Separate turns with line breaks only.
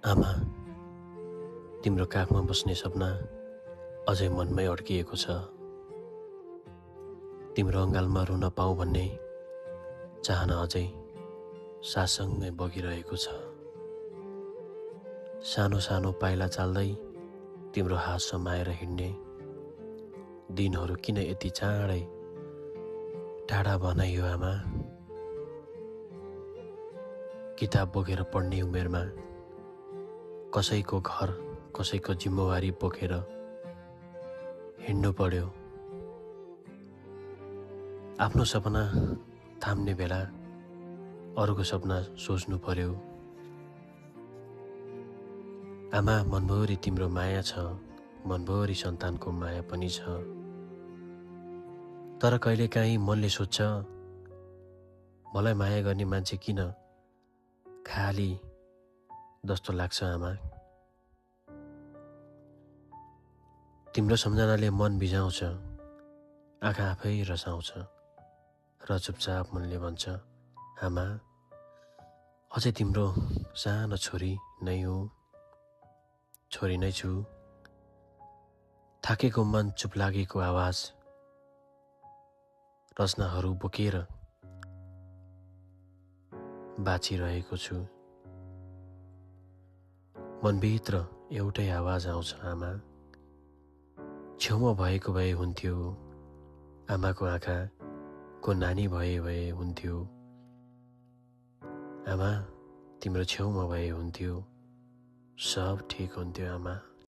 आमा, तिम्रो काखमा बस्ने सपना अझै मनमै अड्किएको छ। तिम्रो अङ्गालमा रुन पाऊँ भन्ने चाहना अझै साससँगै बगिरहेको छ। सानो सानो पाइला चाल्दै तिम्रो हात समाएर हिँड्ने दिनहरू किन यति चाँडै टाढा बनाइयो आमा। किताब बोकेर पढ्ने उमेरमा कसैको घर कसैको जिम्मेवारी बोकेर हिँड्नु पर्यो। आफ्नो सपना थाम्ने बेला अरूको सपना सोच्नु पर्यो। आमा, मनभरि तिम्रो माया छ, मनभरि सन्तानको माया पनि छ। तर कहिलेकाहीँ मनले सोध्छ, मलाई माया गर्ने मान्छे किन खाली जस्तो लाग्छ आमा। तिम्रो सम्झनाले मन भिजाउँछ, आँखा आफै रसाउँछ र चुपचाप मनले भन्छ, आमा अझै तिम्रो सानो छोरी नै हो, छोरी नै छु। थाकेको मन, चुप लागेको आवाज, रचनाहरू बोकेर बाँचिरहेको छु। मनभित्र एउटै आवाज आउँछ, आमा छेउमा भएको भए हुन्थ्यो, आमाको आँखाको नानी भए हुन्थ्यो। आमा, तिम्रो छेउमा भए हुन्थ्यो, सब ठिक हुन्थ्यो आमा।